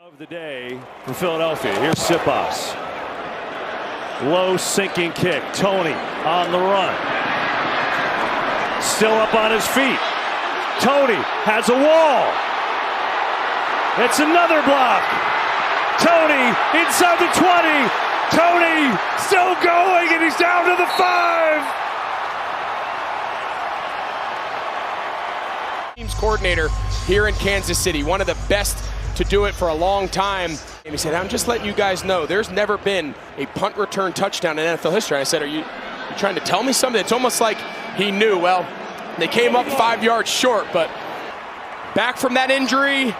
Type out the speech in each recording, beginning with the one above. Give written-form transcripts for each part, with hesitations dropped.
Of the day for Philadelphia. Here's Sipas. Low sinking kick. Tony on the run. Still up on his feet. Tony has a wall. It's another block. Tony inside the 20. Tony still going, and he's down to the 5. Teams coordinator here in Kansas City, one of the best to do it for a long time. And he said, I'm just letting you guys know there's never been a punt return touchdown in NFL history. I said, are you trying to tell me something? It's almost like he knew. Well, they came up 5 yards short, but back from that injury,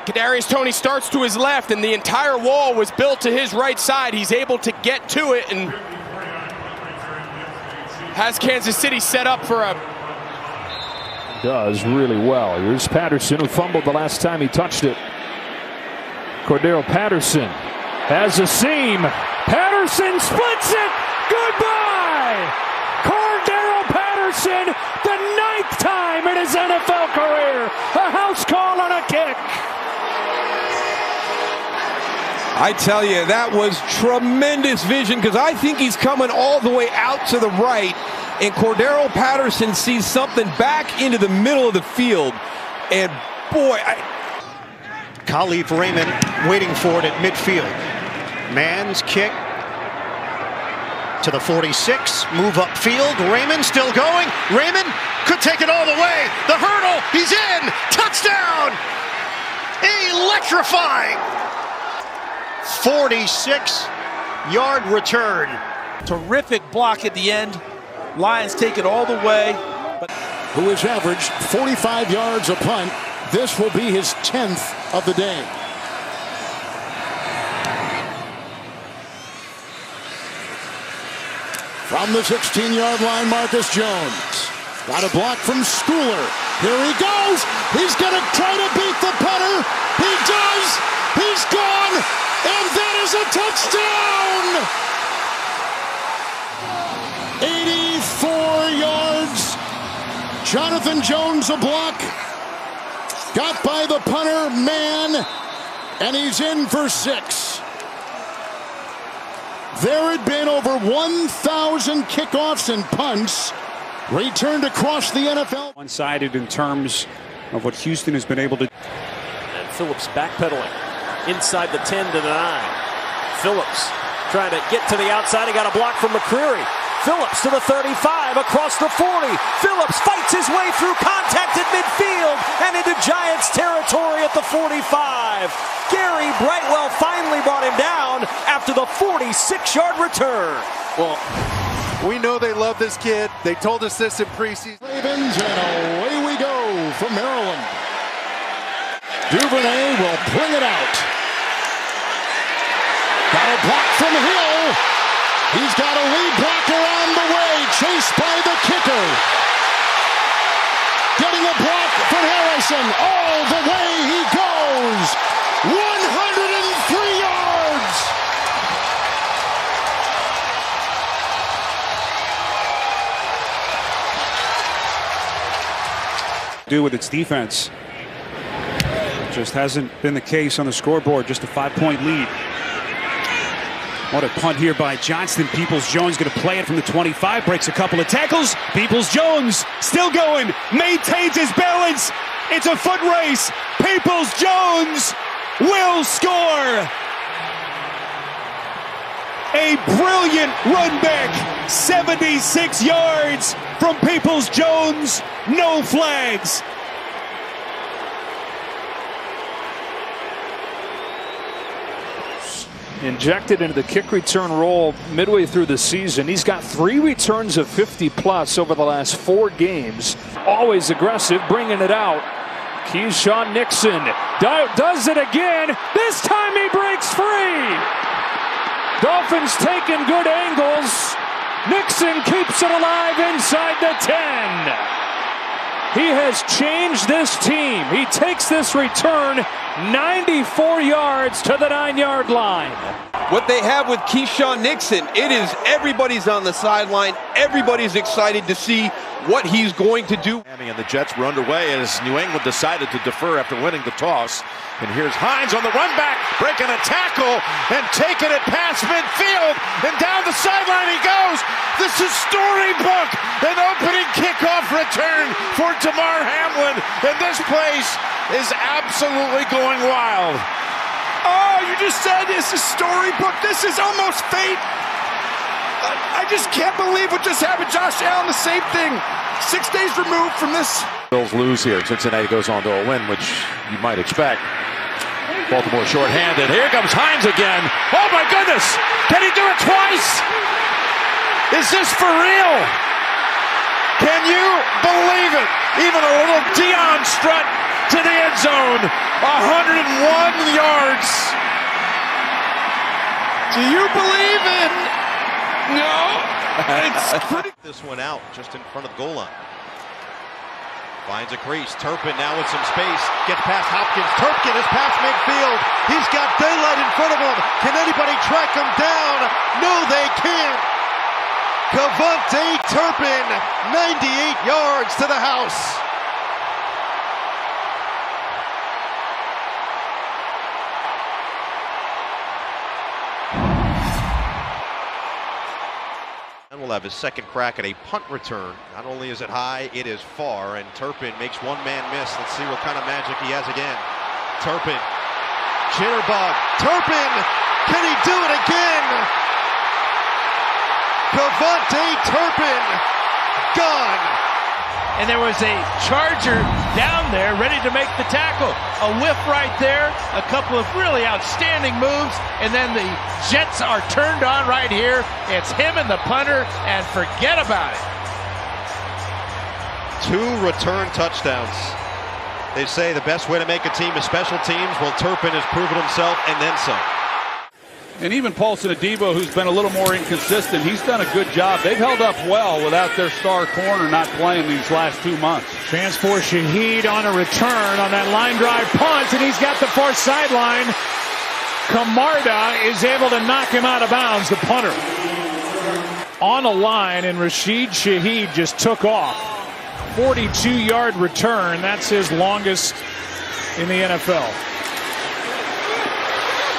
Kadarius Toney starts to his left, and the entire wall was built to his right side. He's able to get to it and has Kansas City set up for a does really well. Here's Patterson, who fumbled the last time he touched it. Cordarrelle Patterson has a seam. Patterson splits it. Goodbye! Cordarrelle Patterson, the 9th time in his NFL career. A house call on a kick. I tell you, that was tremendous vision, because I think he's coming all the way out to the right, and Cordarrelle Patterson sees something back into the middle of the field, and boy, Khalif Raymond waiting for it at midfield. Man's kick to the 46, move upfield. Raymond still going. Raymond could take it all the way. The hurdle, he's in. Touchdown! Electrifying! 46-yard return. Terrific block at the end. Lions take it all the way. Who has averaged 45 yards a punt. This will be his 10th of the day. From the 16-yard line, Marcus Jones. Got a block from Schooler. Here he goes. He's going to try to beat the punter. He does. He's gone. And that is a touchdown. 84 yards. Jonathan Jones a block. Got by the punter, man, and he's in for 6. There had been over 1,000 kickoffs and punts returned across the NFL. One-sided in terms of what Houston has been able to. And Phillips backpedaling inside the 10 to the 9. Phillips trying to get to the outside. He got a block from McCreary. Phillips to the 35, across the 40. Phillips fights his way through contact at midfield and into Giants territory at the 45. Gary Brightwell finally brought him down after the 46-yard return. Well, we know they love this kid. They told us this in preseason. Ravens, and away we go from Maryland. Duvernay will bring it out. Got a block from Hill. He's got a lead blocker on the way, chased by the kicker. Getting a block from Harrison. All the way he goes. 103 yards. Do with its defense. Just hasn't been the case on the scoreboard. Just a 5-point lead. What a punt here by Johnston. Peoples-Jones going to play it from the 25. Breaks a couple of tackles. Peoples-Jones still going. Maintains his balance. It's a foot race. Peoples-Jones will score. A brilliant run back. 76 yards from Peoples-Jones. No flags. Injected into the kick return role midway through the season. He's got 3 returns of 50+ over the last 4 games. Always aggressive, bringing it out. Keyshawn Nixon does it again. This time he breaks free. Dolphins taking good angles. Nixon keeps it alive inside the 10. He has changed this team. He takes this return 94 yards to the 9-yard line. What they have with Keyshawn Nixon, it is everybody's on the sideline. Everybody's excited to see what he's going to do. And the Jets were underway as New England decided to defer after winning the toss. And here's Hines on the run back, breaking a tackle and taking it past midfield. And down the sideline he goes. This is storybook. An opening kickoff return for Damar Hamlin. And this place is absolutely going wild. Oh, you just said this is storybook. This is almost fate. I just can't believe what just happened. Josh Allen, the same thing. 6 days removed from this. Bills lose here. Cincinnati goes on to a win, which you might expect. Baltimore shorthanded. Here comes Hines again. Oh my goodness! Can he do it twice? Is this for real? Can you believe it? Even a little Dion strut to the end zone. 101 yards. Do you believe it? No. It's pretty. This one out just in front of the goal line. Finds a crease. Turpin now with some space. Gets past Hopkins. Turpin is past midfield. He's got daylight in front of him. Can anybody track him down? No, they can't. Cavante Turpin, 98 yards to the house. And will have his second crack at a punt return. Not only is it high, it is far, and Turpin makes one man miss. Let's see what kind of magic he has again. Turpin, jitterbug. Turpin, can he do it again? Cavante Turpin, gone. And there was a Charger down there ready to make the tackle. A whiff right there, a couple of really outstanding moves, and then the Jets are turned on right here. It's him and the punter, and forget about it. 2 return touchdowns. They say the best way to make a team is special teams. Well, Turpin has proven himself and then some. And even Paulson Adebo, who's been a little more inconsistent, he's done a good job. They've held up well without their star corner not playing these last 2 months. Transfer Shaheed on a return on that line drive punt, and he's got the far sideline. Camarda is able to knock him out of bounds, the punter. On a line, and Rashid Shaheed just took off. 42-yard return. That's his longest in the NFL.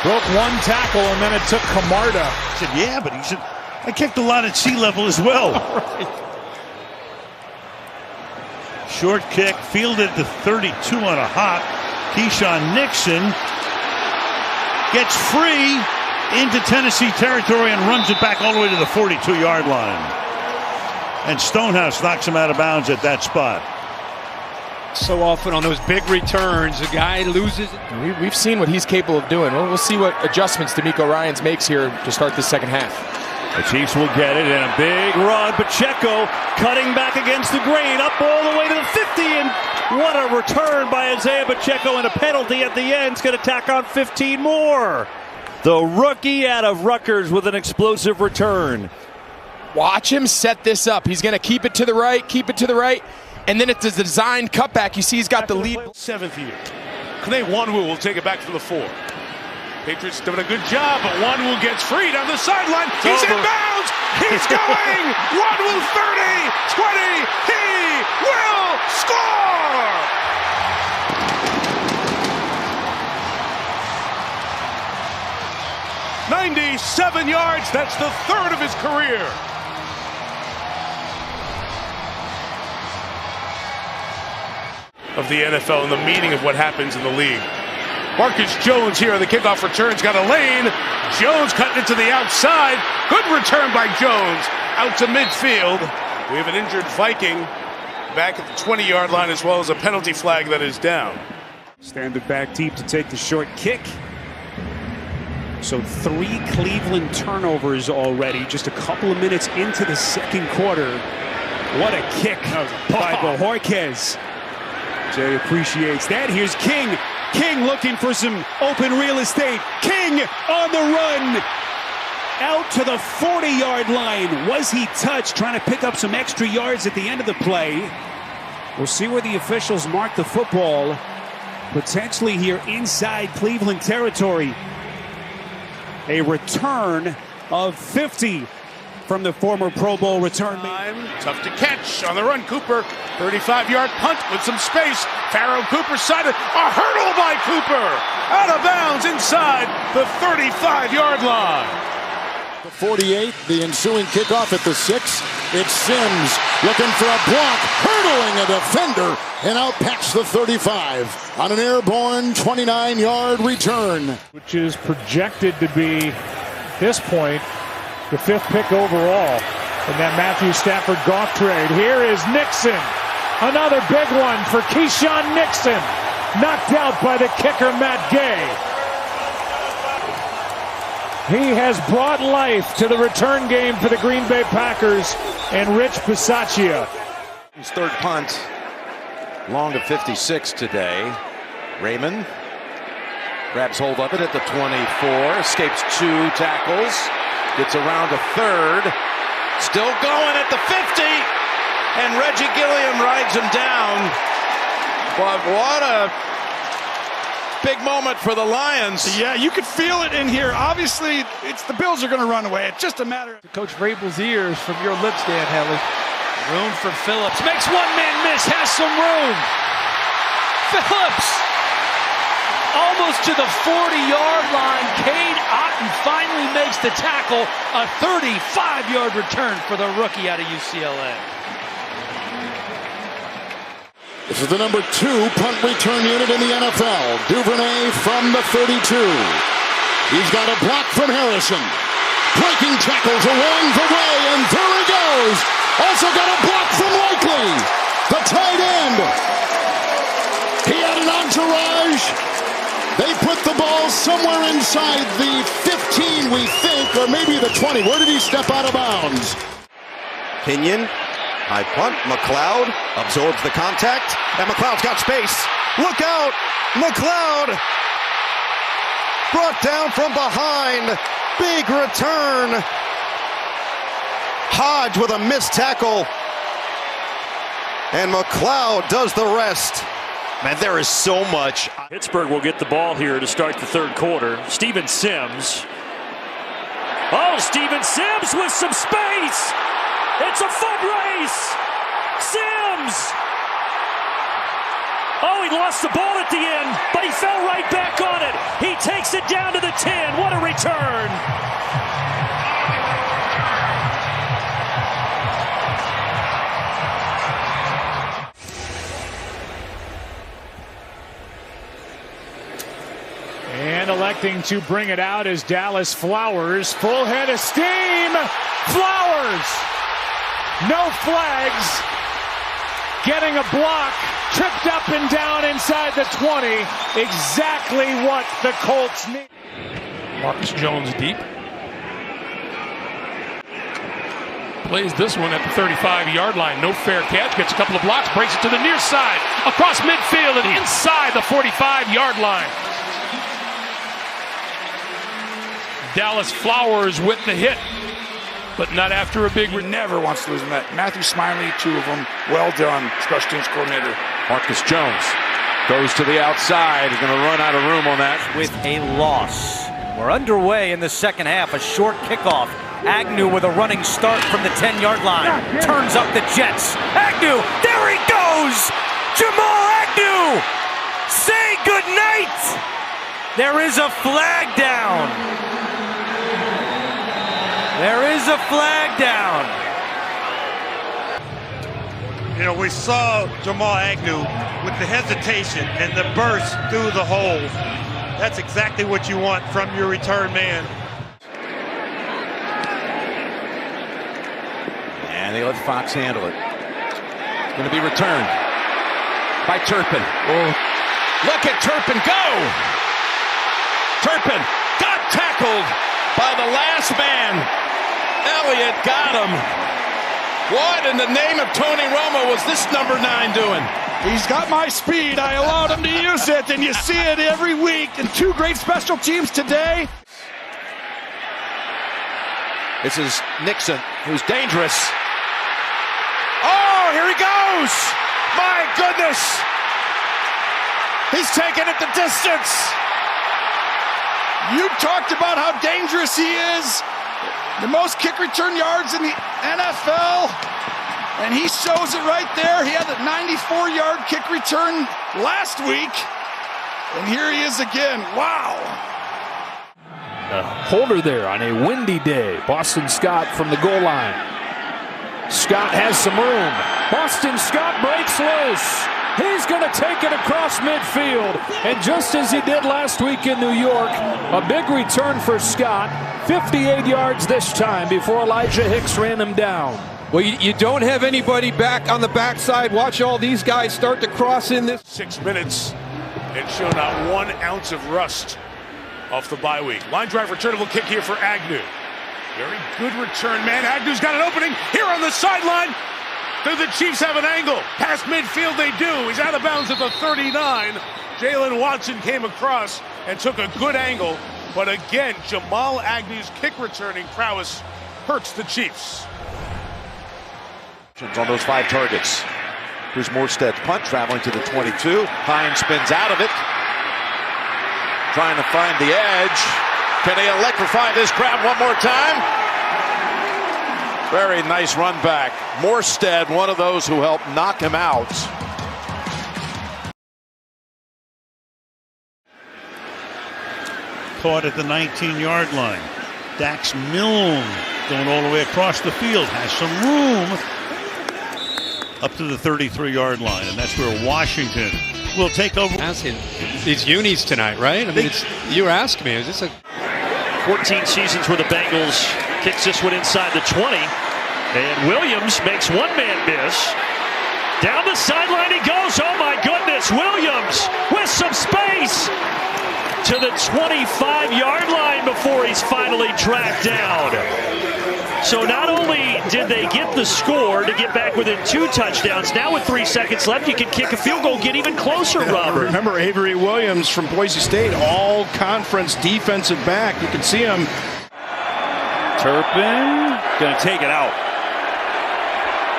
Broke one tackle, and then it took Camarda. I said, yeah, but he said, I kicked a lot at sea level as well. Right. Short kick, fielded to 32 on a hop. Keyshawn Nixon gets free into Tennessee territory and runs it back all the way to the 42-yard line. And Stonehouse knocks him out of bounds at that spot. So often on those big returns, a guy loses. We've seen what he's capable of doing. We'll see what adjustments DeMeco Ryans makes here to start the second half. The Chiefs will get it, and a big run. Pacheco cutting back against the grain, up all the way to the 50, and what a return by Isaiah Pacheco, and a penalty at the end. It's going to tack on 15 more. The rookie out of Rutgers with an explosive return. Watch him set this up. He's going to keep it to the right, and then it's a designed cutback. You see he's got the lead. 7th year. Clay Wanwu will take it back for the 4. Patriots doing a good job, but Wanwu gets free down the sideline. He's in bounds. He's going. Wanwu 30, 20. He will score. "97 yards. That's the 3rd of his career. Of the NFL and the meaning of what happens in the league. Marcus Jones here on the kickoff return's got a lane. Jones cutting it to the outside. Good return by Jones out to midfield. We have an injured Viking back at the 20-yard line, as well as a penalty flag that is down. Standard back deep to take the short kick. So 3 Cleveland turnovers already, just a couple of minutes into the second quarter. What a kick by Bojorquez. Jay appreciates that. Here's King. King looking for some open real estate. King on the run. Out to the 40-yard line. Was he touched? Trying to pick up some extra yards at the end of the play. We'll see where the officials mark the football. potentially here inside Cleveland territory. A return of 50 from the former Pro Bowl return man. Tough to catch on the run. Cooper, 35-yard punt with some space. Pharaoh Cooper sided. A hurdle by Cooper. Out of bounds inside the 35-yard line. The 48, the ensuing kickoff at the 6. It's Sims looking for a block, hurdling a defender, and out past the 35 on an airborne 29-yard return. Which is projected to be, at this point, the 5th pick overall in that Matthew Stafford Goff trade. Here is Nixon. Another big one for Keyshawn Nixon. Knocked out by the kicker, Matt Gay. He has brought life to the return game for the Green Bay Packers and Rich Bisaccia. His third punt, long of 56 today. Raymond grabs hold of it at the 24, escapes 2 tackles, gets around a third, still going at the 50, and Reggie Gilliam rides him down. But what a big moment for the Lions. Yeah, you could feel it in here. Obviously, it's the Bills are going to run away. It's just a matter of Coach Vrabel's ears from your lips, Dan Helly. Room for Phillips. Makes one man miss. Has some room. Phillips. Almost to the 40-yard line. Cade Otton finally makes the tackle. A 35-yard return for the rookie out of UCLA. This is the number 2 punt return unit in the NFL. Duvernay from the 32. He's got a block from Harrison. Breaking tackles along the way, and there he goes. Also got a block from Likely, the tight end. He had an entourage. They put the ball somewhere inside the 15, we think, or maybe the 20. Where did he step out of bounds? Pinion. High punt. McLeod absorbs the contact, and McLeod's got space. Look out! McLeod brought down from behind. Big return. Hodge with a missed tackle, and McLeod does the rest. Man, there is so much. Pittsburgh will get the ball here to start the third quarter. Steven Sims. Oh, Steven Sims with some space. It's a foot race! Sims! Oh, he lost the ball at the end, but he fell right back on it. He takes it down to the 10. What a return! And electing to bring it out is Dallas Flowers. Full head of steam! Flowers! No flags, getting a block, tripped up and down inside the 20. Exactly what the Colts need. Marcus Jones deep. Plays this one at the 35-yard line. No fair catch. Gets a couple of blocks. Breaks it to the near side. Across midfield and inside the 45-yard line. Dallas Flowers with the hit. But not after a big. Never wants to lose that. Matthew Smiley, 2 of them. Well done, special teams coordinator. Marcus Jones goes to the outside. He's going to run out of room on that. With a loss. We're underway in the second half. A short kickoff. Agnew with a running start from the 10-yard line. Turns up the Jets. Agnew, there he goes! Jamal Agnew! Say goodnight! There is a flag down. There is a flag down. You know, we saw Jamal Agnew with the hesitation and the burst through the hole. That's exactly what you want from your return man. And they let Fox handle it. It's going to be returned by Turpin. Oh. Look at Turpin go! Turpin got tackled by the last man. Elliott got him. What in the name of Tony Romo was this number 9 doing? He's got my speed. I allowed him to use it, and you see it every week. And 2 great special teams today. This is Nixon, who's dangerous. Oh, here he goes! My goodness! He's taking it the distance. You talked about how dangerous he is. The most kick return yards in the NFL. And he shows it right there. He had a 94-yard kick return last week. And here he is again. Wow. A holder there on a windy day. Boston Scott from the goal line. Scott has some room. Boston Scott breaks loose. He's going to take it across midfield. And just as he did last week in New York, a big return for Scott. 58 yards this time before Elijah Hicks ran him down. Well, you don't have anybody back on the backside. Watch all these guys start to cross in this. 6 minutes and show not 1 ounce of rust off the bye week. Line drive returnable kick here for Agnew. Very good return, man. Agnew's got an opening here on the sideline. Do the Chiefs have an angle? Past midfield they do. He's out of bounds at the 39. Jalen Watson came across and took a good angle. But again, Jamal Agnew's kick returning prowess hurts the Chiefs. On those 5 targets. Here's Morstead's punt, traveling to the 22. Hines spins out of it. Trying to find the edge. Can they electrify this crowd one more time? Very nice run back. Morstead, one of those who helped knock him out. Caught at the 19-yard line. Dax Milne going all the way across the field. Has some room up to the 33-yard line, and that's where Washington will take over. Asking these unis tonight, right? I mean, you were asking me, is this a 14 seasons where the Bengals kicks this one inside the 20, and Williams makes one man miss. Down the sideline he goes. Oh my goodness, Williams with some space to the 25-yard line before he's finally tracked down. So not only did they get the score to get back within 2 touchdowns, now with 3 seconds left, you can kick a field goal, get even closer, Robert. Remember Avery Williams from Boise State, all-conference defensive back. You can see him. Turpin going to take it out.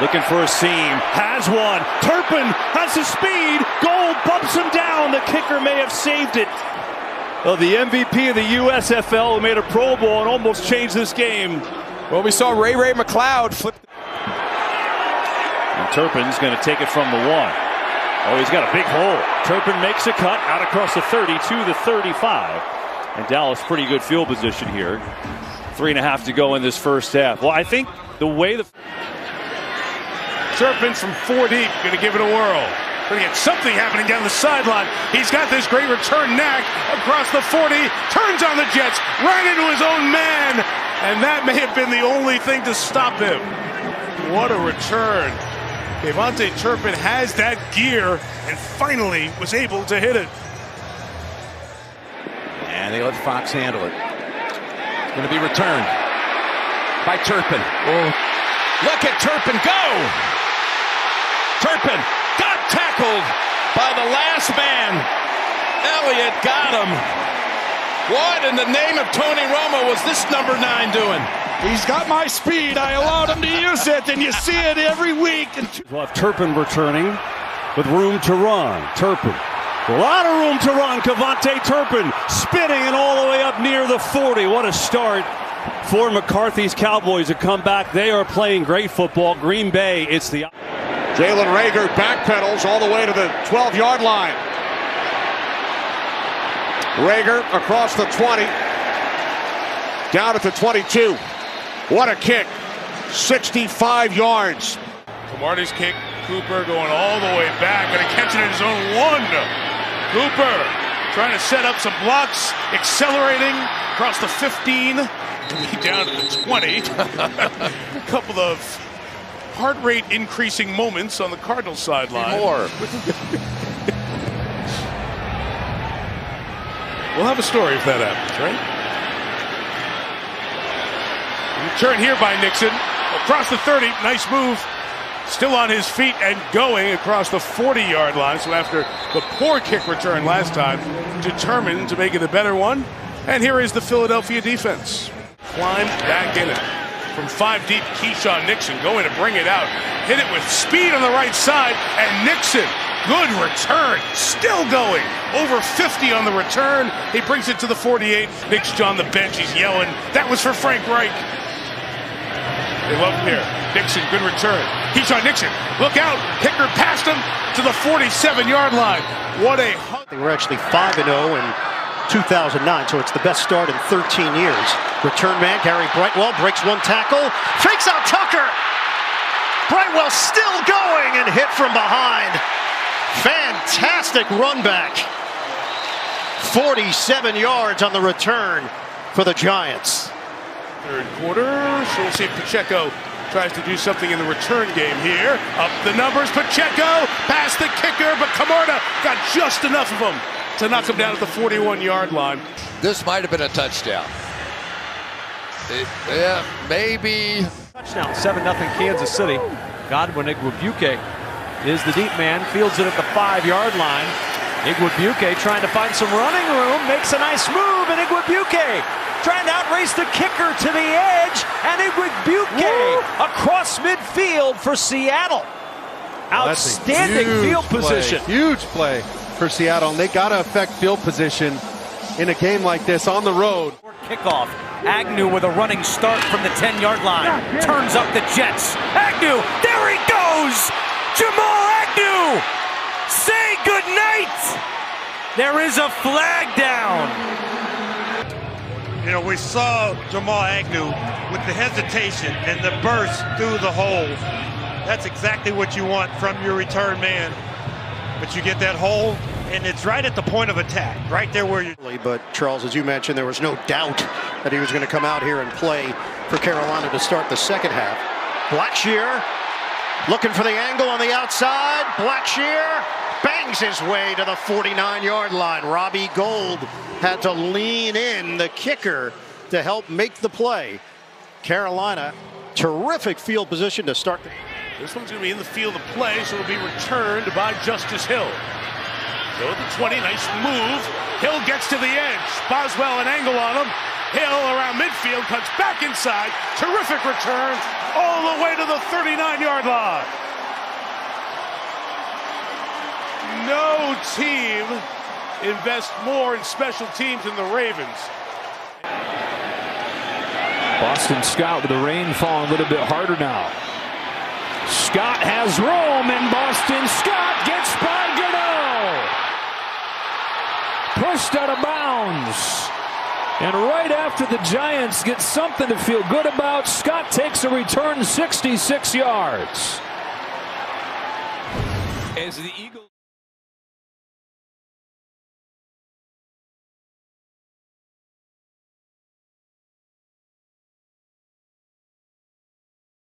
Looking for a seam. Has one. Turpin has the speed. Goal bumps him down. The kicker may have saved it. Well, the MVP of the USFL who made a Pro Bowl and almost changed this game. Well, we saw Ray McLeod flip. And Turpin's going to take it from the 1. Oh, he's got a big hole. Turpin makes a cut out across the 30 to the 35. And Dallas, pretty good field position here. 3.5 to go in this first half. Well, I think the way the Turpin from 4 deep, going to give it a whirl. Going to get something happening down the sideline. He's got this great return knack across the 40, turns on the Jets, right into his own man, and that may have been the only thing to stop him. What a return. Devontae Turpin has that gear and finally was able to hit it. And they let Fox handle it. It's going to be returned by Turpin. Oh. Look at Turpin go! Turpin got tackled by the last man. Elliott got him. What in the name of Tony Romo was this number 9 doing? He's got my speed. I allowed him to use it, and you see it every week. We'll have Turpin returning with room to run. Turpin. A lot of room to run. Kevontae Turpin spinning and all the way up near the 40. What a start for McCarthy's Cowboys to come back. They are playing great football. Green Bay, it's the... Jalen Reagor backpedals all the way to the 12-yard line. Reagor across the 20. Down at the 22. What a kick. 65 yards. Camarda's kick. Cooper going all the way back. Going to catch it in his own 1. Cooper trying to set up some blocks. Accelerating across the 15. Down to the 20. A couple of heart rate increasing moments on the Cardinals sideline. More. We'll have a story if that happens, right? Return here by Nixon. Across the 30. Nice move. Still on his feet and going across the 40-yard line. So after the poor kick return last time, determined to make it a better one. And here is the Philadelphia defense. Climb back in it. From 5 deep, Keyshawn Nixon going to bring it out. Hit it with speed on the right side. And Nixon Good return. Still going. Over 50 on the return. He brings it to the 48. Nick's on the bench. He's yelling. That was for Frank Reich. They love him here. Nixon, good return. Keyshawn Nixon, look out. Kicker passed him to the 47-yard line. What a... They were actually 5-0 in 2009, so it's the best start in 13 years. Return man, Gary Brightwell, breaks one tackle, fakes out Tucker. Brightwell still going and hit from behind. Fantastic run back. 47 yards on the return for the Giants. Third quarter, so we'll see if Pacheco tries to do something in the return game here. Up the numbers, Pacheco past the kicker, but Camarda got just enough of him to knock him down at the 41-yard line. This might have been a touchdown. Yeah, maybe. Touchdown, 7-0 Kansas City. Godwin Igwebuike is the deep man, fields it at the 5-yard line. Igwebuike trying to find some running room, makes a nice move, and Igwebuike trying to outrace the kicker to the edge, and Igwebuike across midfield for Seattle. Outstanding field position. Huge play for Seattle, and they got to affect field position in a game like this on the road. Kickoff. Agnew with a running start from the 10-yard line. Turns up the Jets. Agnew, there he goes! Jamal Agnew! Say goodnight! There is a flag down. You know, we saw Jamal Agnew with the hesitation and the burst through the hole. That's exactly what you want from your return man. But you get that hole, and it's right at the point of attack, right there where you... But, Charles, as you mentioned, there was no doubt that he was going to come out here and play for Carolina to start the second half. Blackshear looking for the angle on the outside. Blackshear bangs his way to the 49-yard line. Robbie Gould had to lean in, the kicker, to help make the play. Carolina, terrific field position to start. This one's going to be in the field of play, so it'll be returned by Justice Hill. So at the 20, nice move. Hill gets to the edge. Boswell an angle on him. Hill around midfield, cuts back inside. Terrific return all the way to the 39-yard line. No team invests more in special teams than the Ravens. Boston Scott with the rain falling a little bit harder now. Scott has room, and Boston Scott gets by Goodell. Pushed out of bounds. And right after the Giants get something to feel good about, Scott takes a return 66 yards. As the Eagles